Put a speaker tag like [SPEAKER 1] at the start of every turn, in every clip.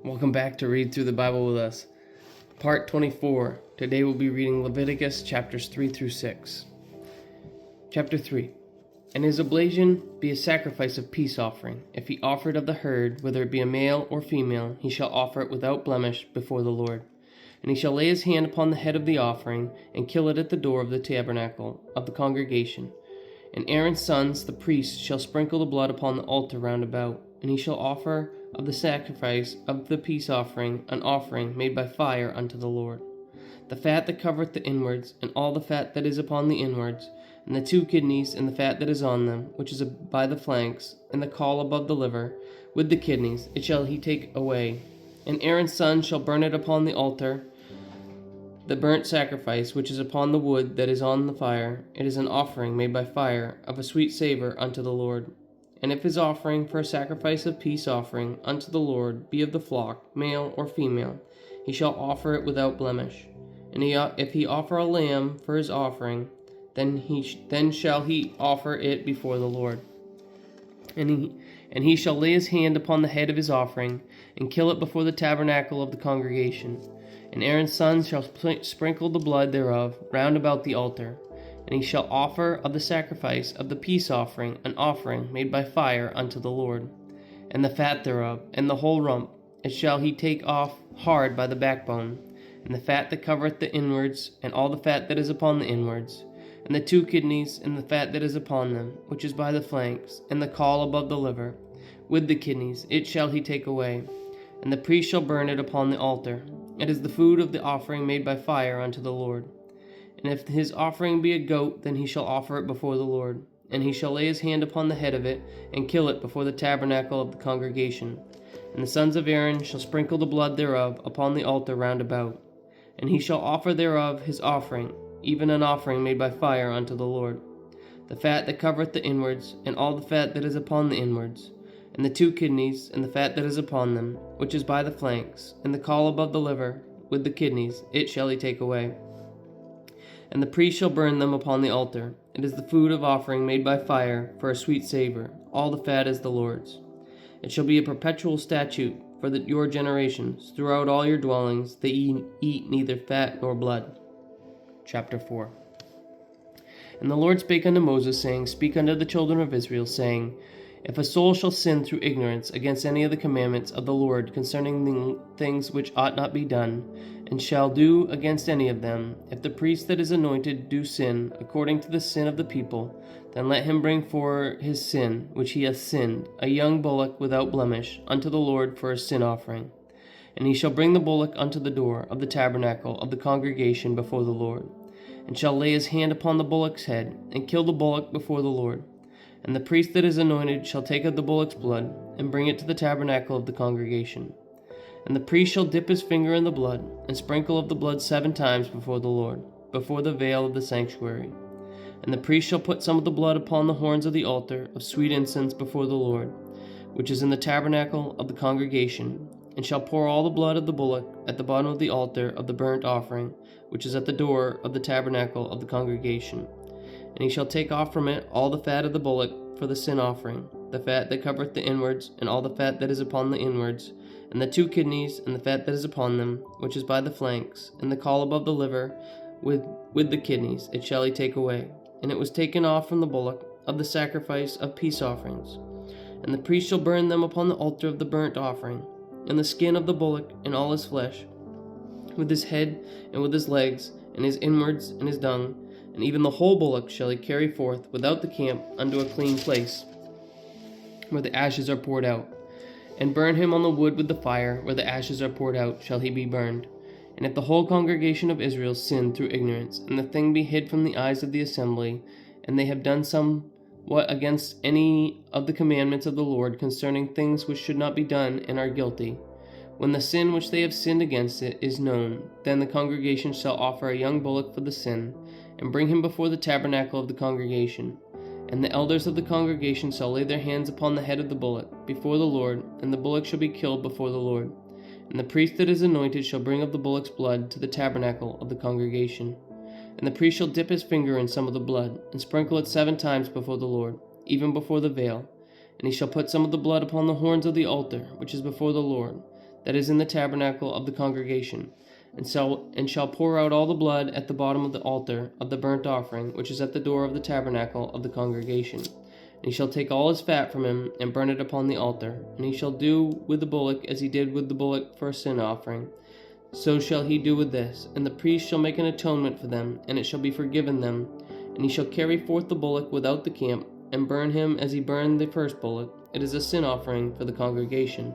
[SPEAKER 1] Welcome back to Read Through the Bible with us. Part 24. Today we'll be reading Leviticus chapters 3 through 6. Chapter 3. And his oblation be a sacrifice of peace offering. If he offer it of the herd, whether it be a male or female, he shall offer it without blemish before the Lord. And he shall lay his hand upon the head of the offering, and kill it at the door of the tabernacle of the congregation. And Aaron's sons, the priests, shall sprinkle the blood upon the altar round about, and he shall offer of the sacrifice of the peace offering an offering made by fire unto the Lord. The fat that covereth the inwards, and all the fat that is upon the inwards, and the 2 kidneys, and the fat that is on them, which is by the flanks, and the caul above the liver, with the kidneys, it shall he take away. And Aaron's son shall burn it upon the altar, the burnt sacrifice which is upon the wood that is on the fire. It is an offering made by fire, of a sweet savor unto the Lord. And if his offering for a sacrifice of peace offering unto the Lord be of the flock, male or female, he shall offer it without blemish. And if he offer a lamb for his offering, then shall he offer it before the Lord. And he shall lay his hand upon the head of his offering, and kill it before the tabernacle of the congregation. And Aaron's sons shall sprinkle the blood thereof round about the altar. And he shall offer of the sacrifice of the peace offering an offering made by fire unto the Lord. And the fat thereof, and the whole rump, it shall he take off hard by the backbone, and the fat that covereth the inwards, and all the fat that is upon the inwards, and the 2 kidneys, and the fat that is upon them, which is by the flanks, and the caul above the liver, with the kidneys, it shall he take away. And the priest shall burn it upon the altar. It is the food of the offering made by fire unto the Lord. And if his offering be a goat, then he shall offer it before the Lord. And he shall lay his hand upon the head of it, and kill it before the tabernacle of the congregation. And the sons of Aaron shall sprinkle the blood thereof upon the altar round about. And he shall offer thereof his offering, even an offering made by fire unto the Lord. The fat that covereth the inwards, and all the fat that is upon the inwards, and the 2 kidneys, and the fat that is upon them, which is by the flanks, and the caul above the liver, with the kidneys, it shall he take away. And the priest shall burn them upon the altar. It is the food of offering made by fire, for a sweet savor. All the fat is the Lord's. It shall be a perpetual statute for your generations, throughout all your dwellings, that ye eat neither fat nor blood. Chapter 4. And the Lord spake unto Moses, saying, Speak unto the children of Israel, saying, If a soul shall sin through ignorance against any of the commandments of the Lord concerning the things which ought not be done, and shall do against any of them, if the priest that is anointed do sin according to the sin of the people, then let him bring for his sin which he hath sinned a young bullock without blemish unto the Lord for a sin offering. And he shall bring the bullock unto the door of the tabernacle of the congregation before the Lord, and shall lay his hand upon the bullock's head, and kill the bullock before the Lord. And the priest that is anointed shall take of the bullock's blood, and bring it to the tabernacle of the congregation. And the priest shall dip his finger in the blood, and sprinkle of the blood 7 times before the Lord, before the veil of the sanctuary. And the priest shall put some of the blood upon the horns of the altar of sweet incense before the Lord, which is in the tabernacle of the congregation, and shall pour all the blood of the bullock at the bottom of the altar of the burnt offering, which is at the door of the tabernacle of the congregation. And he shall take off from it all the fat of the bullock for the sin offering, the fat that covereth the inwards, and all the fat that is upon the inwards, and the 2 kidneys, and the fat that is upon them, which is by the flanks, and the caul above the liver, with the kidneys, it shall he take away. And it was taken off from the bullock of the sacrifice of peace offerings. And the priest shall burn them upon the altar of the burnt offering, and the skin of the bullock, and all his flesh, with his head, and with his legs, and his inwards, and his dung, and even the whole bullock shall he carry forth without the camp unto a clean place, where the ashes are poured out. And burn him on the wood with the fire, where the ashes are poured out, shall he be burned. And if the whole congregation of Israel sin through ignorance, and the thing be hid from the eyes of the assembly, and they have done somewhat against any of the commandments of the Lord concerning things which should not be done, and are guilty, when the sin which they have sinned against it is known, then the congregation shall offer a young bullock for the sin, and bring him before the tabernacle of the congregation. And the elders of the congregation shall lay their hands upon the head of the bullock before the Lord, and the bullock shall be killed before the Lord. And the priest that is anointed shall bring of the bullock's blood to the tabernacle of the congregation. And the priest shall dip his finger in some of the blood, and sprinkle it 7 times before the Lord, even before the veil. And he shall put some of the blood upon the horns of the altar, which is before the Lord, that is in the tabernacle of the congregation, and shall pour out all the blood at the bottom of the altar of the burnt offering, which is at the door of the tabernacle of the congregation. And he shall take all his fat from him, and burn it upon the altar. And he shall do with the bullock as he did with the bullock for a sin offering. So shall he do with this. And the priest shall make an atonement for them, and it shall be forgiven them. And he shall carry forth the bullock without the camp, and burn him as he burned the first bullock. It is a sin offering for the congregation.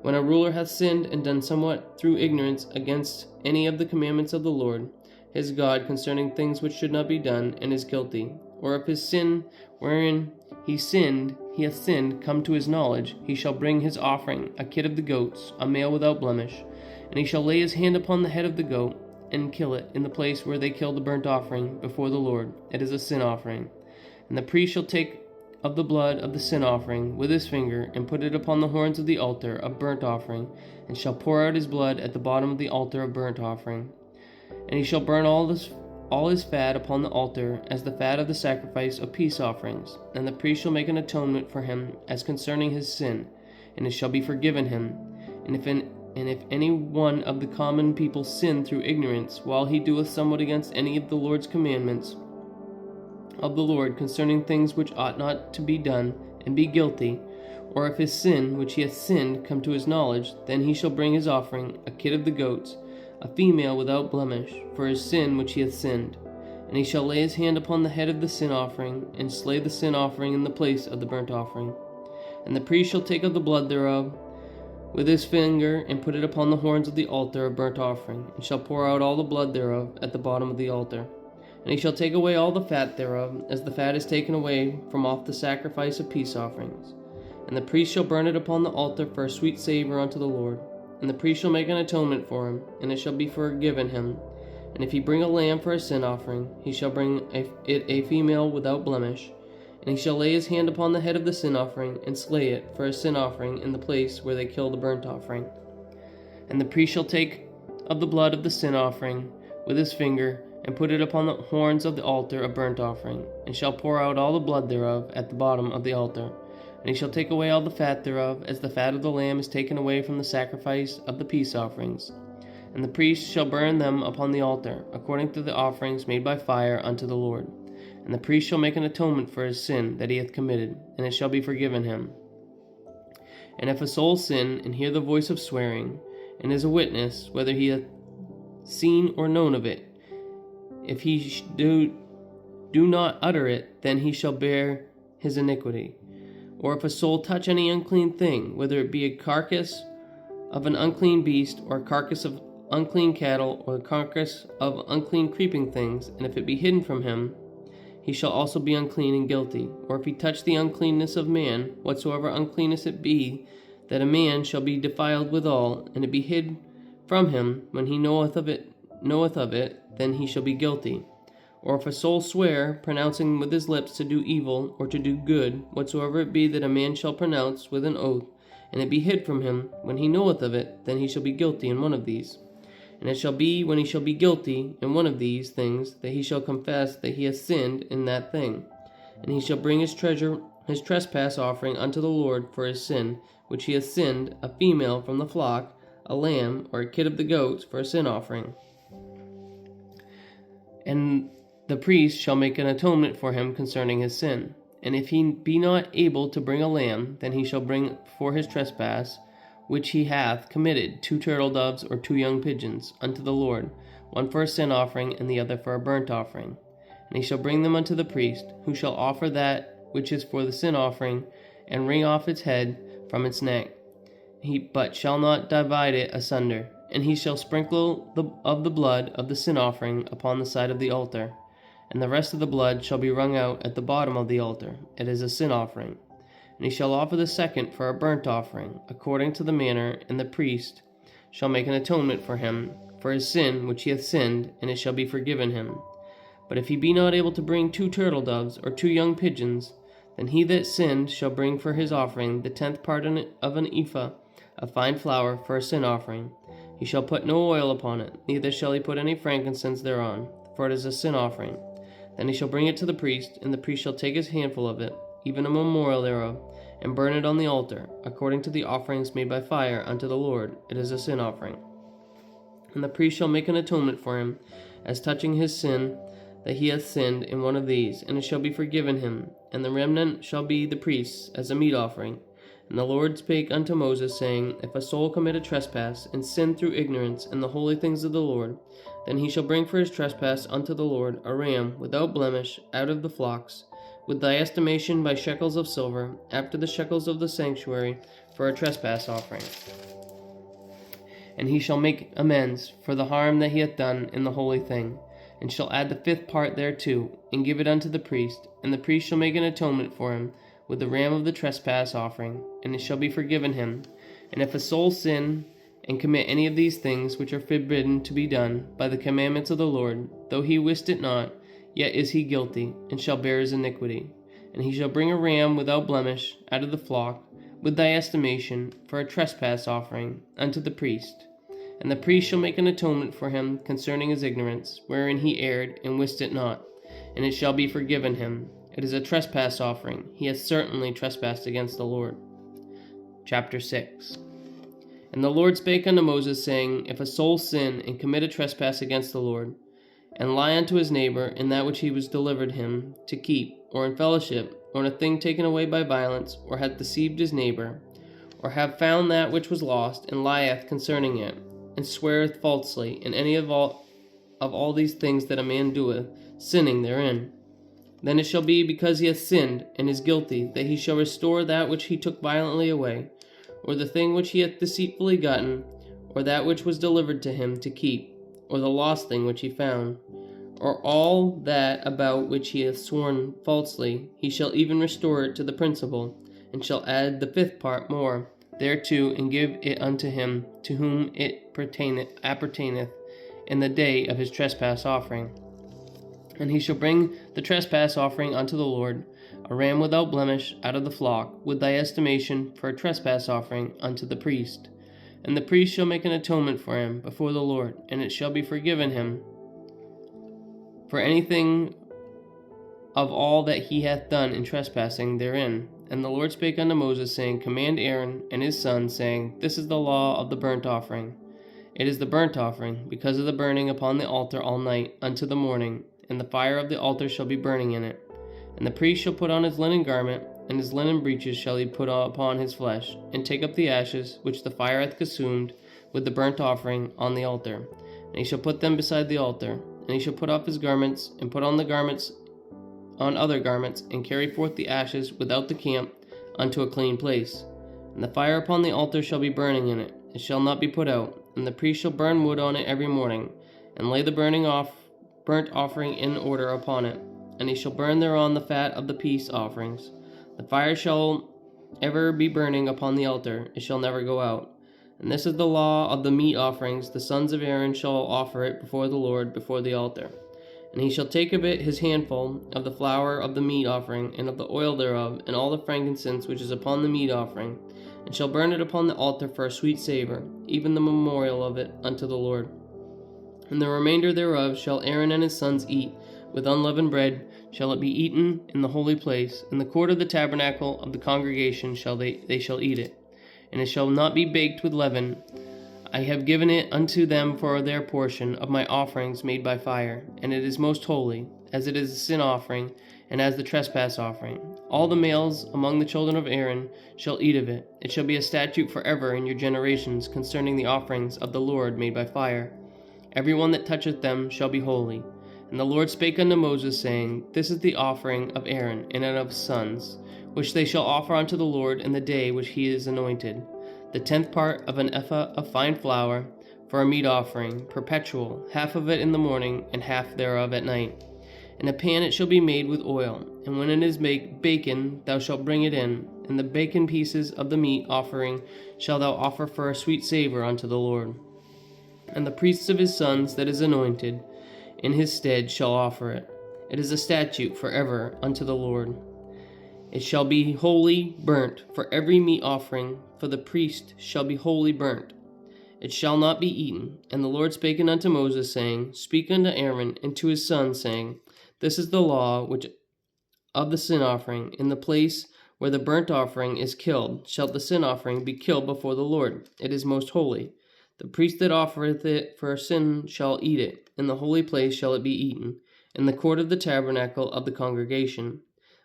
[SPEAKER 1] When a ruler hath sinned and done somewhat through ignorance against any of the commandments of the Lord his God concerning things which should not be done, and is guilty, or if his sin wherein he hath sinned come to his knowledge, he shall bring his offering, a kid of the goats, a male without blemish, and he shall lay his hand upon the head of the goat, and kill it in the place where they kill the burnt offering before the Lord. It is a sin offering. And the priest shall take of the blood of the sin offering with his finger, and put it upon the horns of the altar of burnt offering, and shall pour out his blood at the bottom of the altar of burnt offering. And he shall burn all his fat upon the altar, as the fat of the sacrifice of peace offerings. And the priest shall make an atonement for him as concerning his sin, and it shall be forgiven him. And if any one of the common people sin through ignorance, while he doeth somewhat against any of the Lord's commandments of the Lord concerning things which ought not to be done, and be guilty, or if his sin which he hath sinned come to his knowledge, then he shall bring his offering, a kid of the goats, a female without blemish, for his sin which he hath sinned. And he shall lay his hand upon the head of the sin offering, and slay the sin offering in the place of the burnt offering. And the priest shall take of the blood thereof with his finger, and put it upon the horns of the altar of burnt offering, and shall pour out all the blood thereof at the bottom of the altar. And he shall take away all the fat thereof, as the fat is taken away from off the sacrifice of peace offerings. And the priest shall burn it upon the altar for a sweet savour unto the Lord. And the priest shall make an atonement for him, and it shall be forgiven him. And if he bring a lamb for a sin offering, he shall bring it a female without blemish. And he shall lay his hand upon the head of the sin offering, and slay it for a sin offering in the place where they kill the burnt offering. And the priest shall take of the blood of the sin offering with his finger, and put it upon the horns of the altar of burnt offering, and shall pour out all the blood thereof at the bottom of the altar. And he shall take away all the fat thereof, as the fat of the lamb is taken away from the sacrifice of the peace offerings. And the priest shall burn them upon the altar, according to the offerings made by fire unto the Lord. And the priest shall make an atonement for his sin that he hath committed, and it shall be forgiven him. And if a soul sin, and hear the voice of swearing, and is a witness, whether he hath seen or known of it, if he do not utter it, then he shall bear his iniquity. Or if a soul touch any unclean thing, whether it be a carcass of an unclean beast, or a carcass of unclean cattle, or a carcass of unclean creeping things, and if it be hidden from him, he shall also be unclean and guilty. Or if he touch the uncleanness of man, whatsoever uncleanness it be, that a man shall be defiled withal, and it be hid from him, when he knoweth of it, then he shall be guilty. Or if a soul swear, pronouncing with his lips to do evil or to do good, whatsoever it be that a man shall pronounce with an oath, and it be hid from him, when he knoweth of it, then he shall be guilty in one of these. And it shall be, when he shall be guilty in one of these things, that he shall confess that he hath sinned in that thing. And he shall bring his trespass offering unto the Lord for his sin, which he hath sinned, a female from the flock, a lamb, or a kid of the goats, for a sin offering. And the priest shall make an atonement for him concerning his sin. And if he be not able to bring a lamb, then he shall bring for his trespass, which he hath committed, 2 turtle doves or 2 young pigeons, unto the Lord, one for a sin offering, and the other for a burnt offering. And he shall bring them unto the priest, who shall offer that which is for the sin offering, and wring off its head from its neck. But shall not divide it asunder. And he shall sprinkle of the blood of the sin offering upon the side of the altar, and the rest of the blood shall be wrung out at the bottom of the altar. It is a sin offering. And he shall offer the second for a burnt offering, according to the manner, and the priest shall make an atonement for him, for his sin which he hath sinned, and it shall be forgiven him. But if he be not able to bring 2 turtle doves or 2 young pigeons, then he that sinned shall bring for his offering the 10th part of an ephah of fine flour for a sin offering. He shall put no oil upon it, neither shall he put any frankincense thereon, for it is a sin offering. Then he shall bring it to the priest, and the priest shall take his handful of it, even a memorial thereof, and burn it on the altar, according to the offerings made by fire unto the Lord. It is a sin offering. And the priest shall make an atonement for him, as touching his sin, that he hath sinned in one of these, and it shall be forgiven him. And the remnant shall be the priest's, as a meat offering. And the Lord spake unto Moses, saying, If a soul commit a trespass, and sin through ignorance in the holy things of the Lord, then he shall bring for his trespass unto the Lord a ram without blemish out of the flocks, with thy estimation by shekels of silver, after the shekels of the sanctuary, for a trespass offering. And he shall make amends for the harm that he hath done in the holy thing, and shall add the fifth part thereto, and give it unto the priest. And the priest shall make an atonement for him with the ram of the trespass offering, and it shall be forgiven him. And if a soul sin and commit any of these things which are forbidden to be done by the commandments of the Lord, though he wist it not, yet is he guilty, and shall bear his iniquity. And he shall bring a ram without blemish out of the flock, with thy estimation, for a trespass offering, unto the priest. And the priest shall make an atonement for him concerning his ignorance, wherein he erred, and wist it not, and it shall be forgiven him. It is a trespass offering. He hath certainly trespassed against the Lord. Chapter 6. And the Lord spake unto Moses, saying, If a soul sin and commit a trespass against the Lord, and lie unto his neighbor in that which he was delivered him to keep, or in fellowship, or in a thing taken away by violence, or hath deceived his neighbor, or have found that which was lost, and lieth concerning it, and sweareth falsely in any of all these things that a man doeth, sinning therein, then it shall be because he hath sinned and is guilty, that he shall restore that which he took violently away, or the thing which he hath deceitfully gotten, or that which was delivered to him to keep, or the lost thing which he found, or all that about which he hath sworn falsely. He shall even restore it to the principal, and shall add the fifth part more thereto, and give it unto him to whom it appertaineth in the day of his trespass offering. And he shall bring the trespass offering unto the Lord, a ram without blemish out of the flock, with thy estimation, for a trespass offering unto the priest. And the priest shall make an atonement for him before the Lord, and it shall be forgiven him for anything of all that he hath done in trespassing therein. And the Lord spake unto Moses, saying, Command Aaron and his sons, saying, This is the law of the burnt offering. It is the burnt offering, because of the burning upon the altar all night unto the morning, and the fire of the altar shall be burning in it. And the priest shall put on his linen garment, and his linen breeches shall he put upon his flesh, and take up the ashes which the fire hath consumed with the burnt offering on the altar. And he shall put them beside the altar. And he shall put off his garments, and put on the garments on other garments, and carry forth the ashes without the camp unto a clean place. And the fire upon the altar shall be burning in it. It shall not be put out. And the priest shall burn wood on it every morning, and lay the burnt offering in order upon it, and he shall burn thereon the fat of the peace offerings. The fire shall ever be burning upon the altar, it shall never go out. And this is the law of the meat offerings. The sons of Aaron shall offer it before the Lord, before the altar. And he shall take of it his handful of the flour of the meat offering, and of the oil thereof, and all the frankincense which is upon the meat offering, and shall burn it upon the altar for a sweet savor, even the memorial of it unto the Lord. And the remainder thereof shall Aaron and his sons eat. With unleavened bread shall it be eaten in the holy place. In the court of the tabernacle of the congregation they shall eat it. And it shall not be baked with leaven. I have given it unto them for their portion of my offerings made by fire. And it is most holy, as it is a sin offering, and as the trespass offering. All the males among the children of Aaron shall eat of it. It shall be a statute forever in your generations concerning the offerings of the Lord made by fire. Every one that toucheth them shall be holy. And the Lord spake unto Moses, saying, This is the offering of Aaron and of his sons, which they shall offer unto the Lord in the day which he is anointed. The 10th part of an ephah of fine flour for a meat offering, perpetual, half of it in the morning, and half thereof at night. In a pan it shall be made with oil, and when it is baken, thou shalt bring it in, and the baken pieces of the meat offering shalt thou offer for a sweet savor unto the Lord. And the priests of his sons that is anointed in his stead shall offer it. It is a statute forever unto the Lord. It shall be wholly burnt for every meat offering, for the priest shall be wholly burnt. It shall not be eaten. And the Lord spake unto Moses, saying, Speak unto Aaron and to his sons, saying, This is the law which of the sin offering, in the place where the burnt offering is killed, shall the sin offering be killed before the Lord. It is most holy. The priest that offereth it for sin shall eat it. In the holy place shall it be eaten, in the court of the tabernacle of the congregation.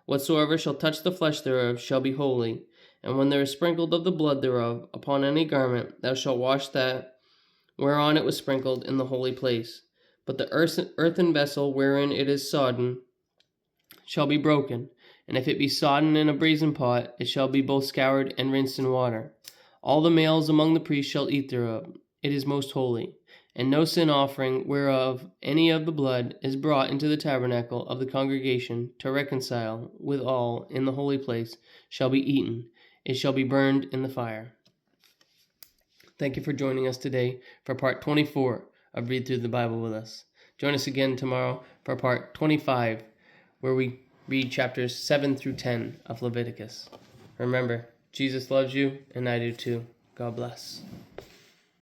[SPEAKER 1] Whatsoever shall touch the flesh thereof shall be holy. And when there is sprinkled of the blood thereof upon any garment, thou shalt wash that whereon it was sprinkled in the holy place. But the earthen vessel wherein it is sodden shall be broken, and if it be sodden in a brazen pot, it shall be both scoured and rinsed in water. All the males among the priests shall eat thereof. It is most holy. And no sin offering whereof any of the blood is brought into the tabernacle of the congregation to reconcile with all in the holy place shall be eaten. It shall be burned in the fire. Thank you for joining us today for part 24 of Read Through the Bible with us. Join us again tomorrow for part 25, where we read chapters 7 through 10 of Leviticus. Remember, Jesus loves you, and I do too. God bless.